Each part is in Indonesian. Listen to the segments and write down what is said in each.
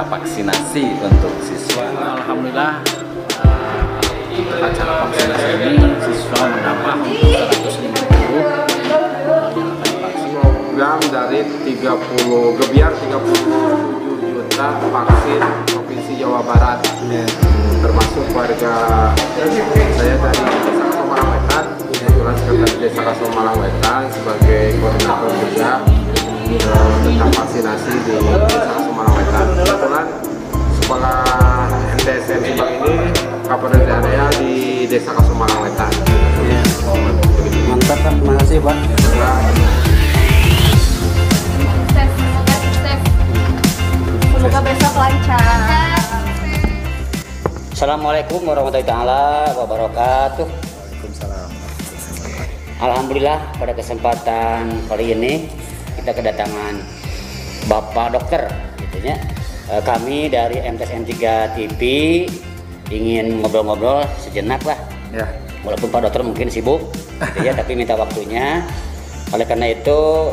vaksinasi untuk siswa. Alhamdulillah untuk acara vaksinasi ini siswa menambah 150 yang akan divaksin. Program dari 30 Gebiar 37 juta vaksin Provinsi Jawa Barat, termasuk warga saya dari Desa Kasomalang Wetan, kebetulan sekretaris Desa Kasomalang Wetan sebagai koordinator juga tentang vaksinasi di Desa Kasomalang Wetan. Kebetulan sekolah MTSN Subang ini kabupaten area di Desa Kasomalang Wetan. Mantap kan, terima kasih Pak. Semoga besok lancar. Assalamualaikum warahmatullahi wabarakatuh. Waalaikumsalam. Alhamdulillah pada kesempatan kali ini kita kedatangan Bapak Dokter gitu ya. Kami dari MTSN 3 TV ingin ngobrol-ngobrol sejenak lah. Ya. Walaupun Pak Dokter mungkin sibuk gitu ya, tapi minta waktunya. Oleh karena itu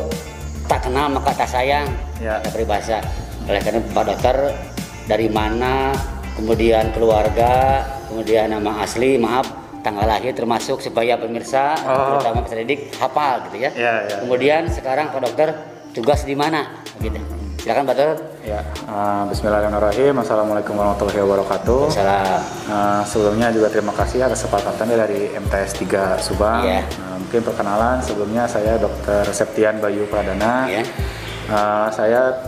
tak kenal maka tak sayang, Ya. ada peribahasa. Oleh karena Pak Dokter dari mana, kemudian keluarga, kemudian nama asli, maaf, tanggal lahir termasuk supaya pemirsa, terutama peserta didik hafal gitu ya. Ya. Kemudian sekarang Pak Dokter tugas di mana? Gitu. Silakan Pak Dokter. Ya. Bismillahirrahmanirrahim. Assalamualaikum warahmatullahi wabarakatuh. Salam. Sebelumnya juga terima kasih atas kesempatannya dari MTS 3 Subang. Ya. Mungkin perkenalan sebelumnya, saya Dr. Septian Bayu Pradana. Ya. Saya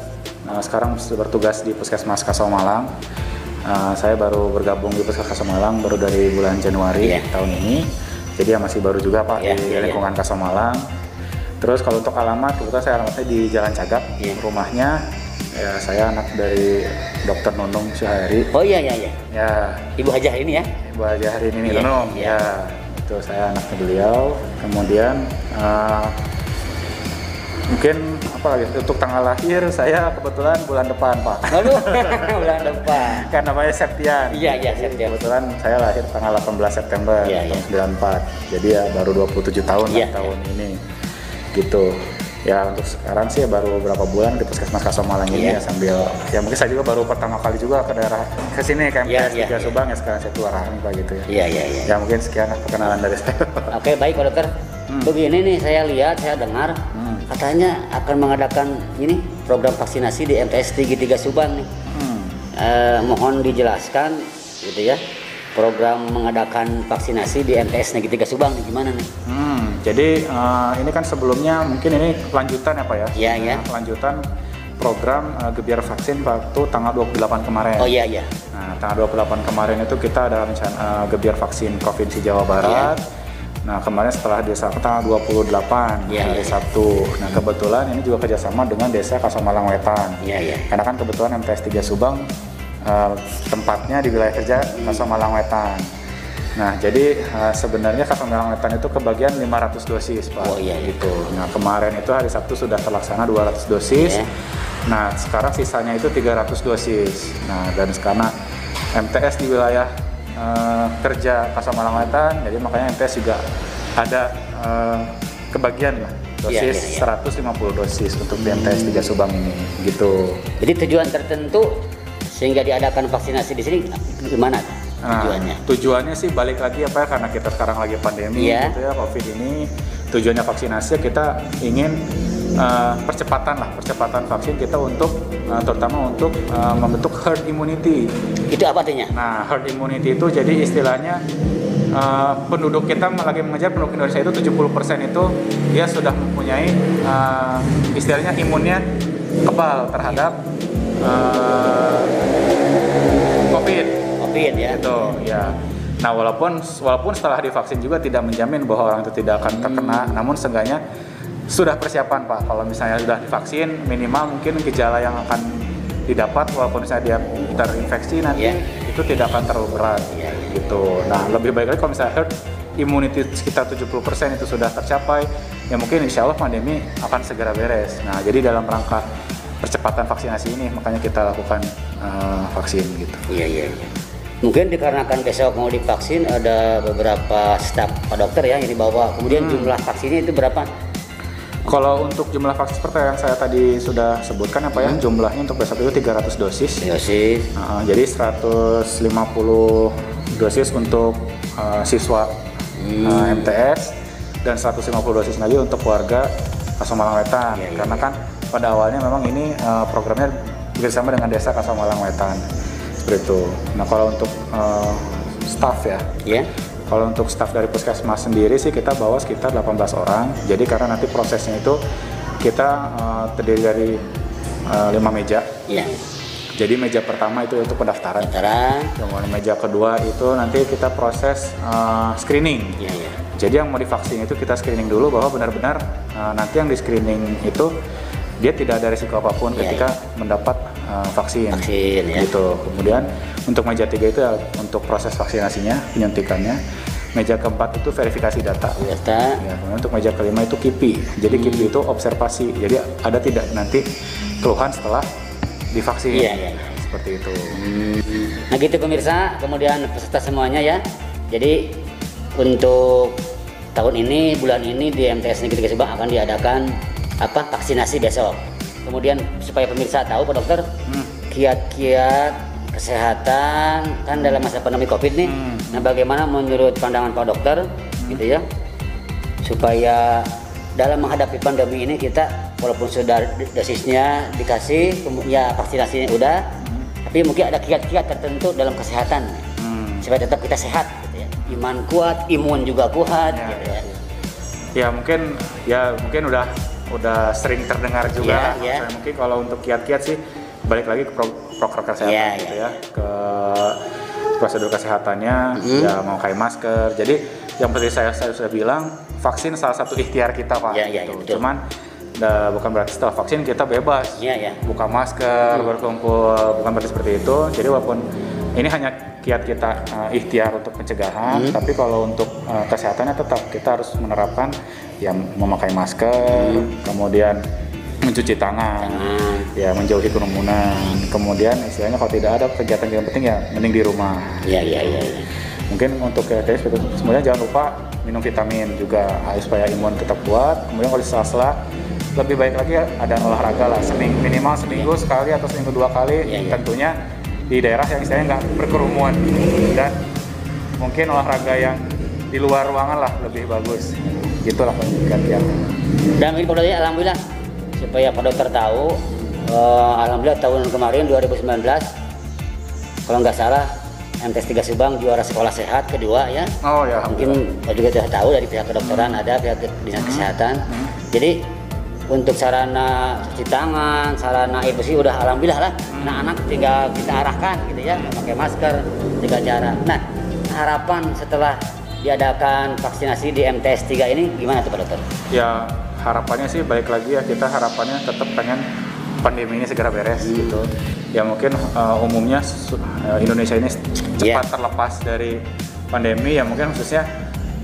sekarang bertugas di Puskesmas Kasomalang. Saya baru bergabung di Puskesmas Kasomalang baru dari bulan Januari tahun ini. Jadi ya masih baru juga Pak di lingkungan Kasomalang. Terus kalau untuk alamat, kebetulan saya alamatnya di Jalan Cagak. Rumahnya ya, saya anak dari Dr. Nunung Syahari. Oh iya. Ya, Ibu Hajah ini ya. Ibu Haji hari ini Iya, Nunung. iya. Ya, itu saya anaknya beliau. Kemudian mungkin apa lagi untuk tanggal lahir saya kebetulan bulan depan Pak. Aduh, bulan depan. Kan namanya Septian. Iya, Jadi Septian. kebetulan saya lahir tanggal 18 September tahun 94. Jadi ya baru 27 tahun lah tahun ini. Gitu. Ya untuk sekarang sih baru beberapa bulan di Puskesmas Kasomalang ini ya, sambil ya mungkin saya juga baru pertama kali juga ke daerah ke sini ke MTS 3 Subang ya, sekarang saya keluar Pak gitu ya. Iya. Ya mungkin sekian perkenalan dari saya. Oke, baik Pak Dokter. Begini nih, saya lihat, saya dengar katanya akan mengadakan ini program vaksinasi di MTS 3 Subang nih. Mohon dijelaskan gitu ya, program mengadakan vaksinasi di MTS Negeri 3 Subang nih gimana nih? Jadi ini kan sebelumnya mungkin ini lanjutan ya Pak ya? Iya. Lanjutan program Gebiar Vaksin waktu tanggal 28 kemarin. Oh iya. Nah, tanggal 28 kemarin itu kita ada rencana Gebiar Vaksin Provinsi Jawa Barat. Nah, kemarin setelah desa tanggal 28 hari Sabtu. Nah, kebetulan ini juga kerjasama dengan Desa Kasomalang Wetan. Iya. Karena kan kebetulan MTS 3 Subang tempatnya di wilayah kerja Kasomalang Wetan. Nah, jadi sebenarnya Kasomalang Wetan itu kebagian 500 dosis Pak. Oh iya. Gitu. Nah, kemarin itu hari Sabtu sudah terlaksana 200 dosis. Nah, sekarang sisanya itu 300 dosis. Nah, dan karena MTS di wilayah kerja Kasomalang Wetan, jadi makanya MTS juga ada kebagian lah dosis 150 dosis untuk di MTS 3 Subang ini gitu. Jadi tujuan tertentu sehingga diadakan vaksinasi di sini gimana tujuannya? Tujuannya sih balik lagi apa ya, karena kita sekarang lagi pandemi gitu ya, Covid ini. Tujuannya vaksinasi kita ingin percepatan vaksin kita untuk terutama untuk membentuk herd immunity. Itu apa artinya? Nah, herd immunity itu jadi istilahnya penduduk kita lagi mengejar penduduk Indonesia itu 70% itu dia sudah mempunyai istilahnya imunnya kebal terhadap COVID ya. Gitu, ya. Nah, walaupun setelah divaksin juga tidak menjamin bahwa orang itu tidak akan terkena, namun seenggaknya sudah persiapan Pak. Kalau misalnya sudah divaksin, minimal mungkin gejala yang akan didapat walaupun misalnya dia terinfeksi nanti itu tidak akan terlalu berat gitu. Nah, lebih baik lagi kalau misalnya herd immunity sekitar 70% itu sudah tercapai, ya mungkin insya Allah pandemi akan segera beres. Nah, jadi dalam rangka percepatan vaksinasi ini makanya kita lakukan vaksin gitu. Iya. Mungkin dikarenakan besok mau divaksin ada beberapa staf Pak Dokter ya yang dibawa. Kemudian jumlah vaksinnya itu berapa? Kalau untuk jumlah vaksin seperti yang saya tadi sudah sebutkan apa ya, jumlahnya untuk besok itu 300 dosis. Jadi 150 dosis untuk siswa MTS dan 150 dosis lagi untuk warga Kasamalang Wetan. Karena kan pada awalnya memang ini programnya bersama dengan Desa Kasamalang Wetan. Seperti itu. Nah, kalau untuk staff ya. Kalau untuk staf dari Puskesmas sendiri sih kita bawa sekitar 18 orang. Jadi karena nanti prosesnya itu kita terdiri dari 5 meja. Jadi meja pertama itu untuk pendaftaran. Kemudian meja kedua itu nanti kita proses screening. Jadi yang mau divaksin itu kita screening dulu bahwa benar-benar nanti yang di screening itu dia tidak ada risiko apapun ketika mendapat vaksin. Gitu. Kemudian untuk meja 3 itu ya untuk proses vaksinasinya, penyuntikannya. Meja keempat itu verifikasi data. Ya, kemudian untuk meja kelima itu KIPI. Jadi KIPI itu observasi. Jadi ada tidak nanti keluhan setelah divaksin. Seperti itu. Nah gitu pemirsa, kemudian peserta semuanya ya. Jadi untuk tahun ini, bulan ini di MTS Negeri 3 Subang akan diadakan vaksinasi besok. Kemudian supaya pemirsa tahu Pak Dokter, kiat-kiat kesehatan kan dalam masa pandemi Covid nih. Nah, bagaimana menurut pandangan Pak Dokter gitu ya, supaya dalam menghadapi pandemi ini kita walaupun sudah dosisnya dikasih, ya vaksinasinya udah, tapi mungkin ada kiat-kiat tertentu dalam kesehatan supaya tetap kita sehat gitu ya. Iman kuat, imun juga kuat gitu ya. Ya mungkin udah sering terdengar juga. Mungkin kalau untuk kiat-kiat sih balik lagi ke protokol kesehatan gitu ya, ke prosedur kesehatannya, ya mau pakai masker. Jadi yang seperti saya sudah bilang, vaksin salah satu ikhtiar kita Pak. Gitu. Cuman bukan berarti setelah vaksin kita bebas buka masker, berkumpul, bukan berarti seperti itu. Jadi walaupun ini hanya kiat kita ikhtiar untuk pencegahan, tapi kalau untuk kesehatannya tetap kita harus menerapkan yang memakai masker, kemudian mencuci tangan, ya menjauhi kerumunan, kemudian istilahnya kalau tidak ada kegiatan yang penting ya mending di rumah. Mungkin untuk semuanya jangan lupa minum vitamin juga supaya imun tetap kuat. Kemudian kalau di sela-sela lebih baik lagi ada olahraga lah, minimal seminggu sekali atau seminggu 2 kali, tentunya di daerah yang istilahnya nggak berkerumun, dan mungkin olahraga yang di luar ruangan lah lebih bagus. Gitulah kiat-kiat. Dan ini alhamdulillah supaya Pak Dokter tahu, alhamdulillah tahun kemarin 2019 kalau nggak salah MTS 3 Subang juara sekolah sehat kedua ya. Mungkin Pak juga sudah tahu dari pihak kedokteran, ada pihak dinas kesehatan. Jadi untuk sarana cuci tangan, sarana air bersih udah alhamdulillah lah. Anak-anak tinggal kita arahkan gitu ya, memakai masker, jaga jarak. Nah, harapan setelah diadakan vaksinasi di MTS 3 ini gimana tuh Pak Dokter? Ya harapannya sih balik lagi ya, kita harapannya tetap pengen pandemi ini segera beres gitu. Ya mungkin umumnya Indonesia ini cepat terlepas dari pandemi, ya mungkin khususnya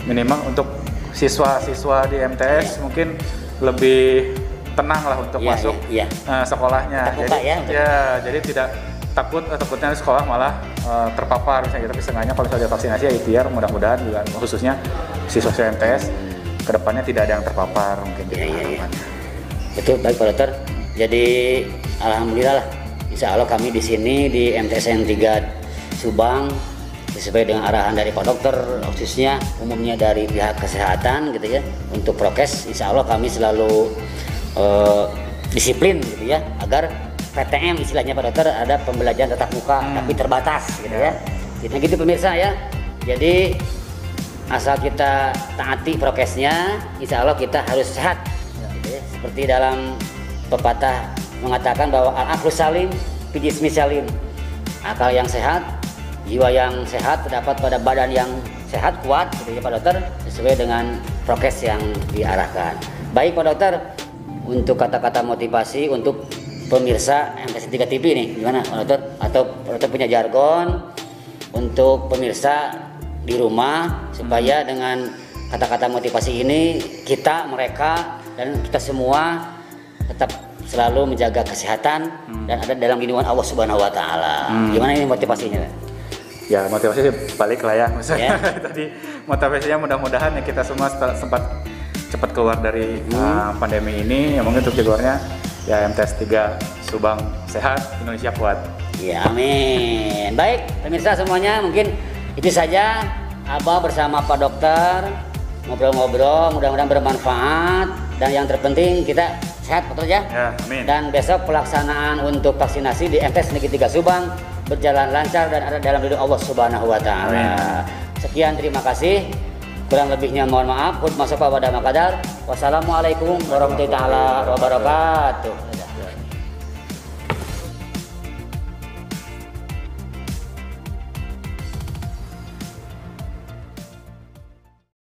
minimal untuk siswa-siswa di MTS mungkin lebih tenang lah untuk masuk sekolahnya. Jadi tidak takutnya sekolah malah terpapar misalnya gitu. Tapi setengahnya kalau sudah vaksinasi ya ikhtiar, mudah-mudahan juga khususnya siswa MTS kedepannya tidak ada yang terpapar mungkin. Betul, baik Pak Dokter. Jadi alhamdulillah lah, insya Allah kami di sini di MTSN 3 Subang sesuai dengan arahan dari Pak Dokter, khususnya umumnya dari pihak kesehatan gitu ya, untuk prokes insya Allah kami selalu disiplin gitu ya, agar PTM istilahnya Pak Dokter ada pembelajaran tatap muka tapi terbatas gitu ya. Nah gitu pemirsa ya. Jadi asal kita taati prokesnya, insya Allah kita harus sehat. Gitu ya. Seperti dalam pepatah mengatakan bahwa al-aqlu salim fi jismi salim. Akal yang sehat, jiwa yang sehat terdapat pada badan yang sehat kuat gitu ya Pak Dokter, sesuai dengan prokes yang diarahkan. Baik Pak Dokter, untuk kata-kata motivasi untuk pemirsa MTS 3 TV nih gimana Pak Dokter? Atau Pak Dokter punya jargon untuk pemirsa di rumah supaya dengan kata-kata motivasi ini kita, mereka, dan kita semua tetap selalu menjaga kesehatan dan ada dalam lindungan Allah Subhanahu wa Ta'ala. Gimana ini motivasinya? Ya motivasi balik lah ya, misalnya tadi motivasinya mudah-mudahan ya kita semua sempat cepat keluar dari pandemi ini. Ya mungkin untuk Jaguarnya ya MTS 3 Subang sehat, Indonesia kuat. Ya, amin. Baik, pemirsa semuanya, mungkin itu saja Abah bersama Pak Dokter ngobrol-ngobrol, mudah-mudahan bermanfaat, dan yang terpenting kita sehat betul ya. Ya, amin. Dan besok pelaksanaan untuk vaksinasi di MTS Negeri 3 Subang berjalan lancar dan ada dalam ridho Allah Subhanahu wa taala. Sekian, terima kasih. Kurang lebihnya mohon maaf. Wassalamualaikum warahmatullahi wabarakatuh.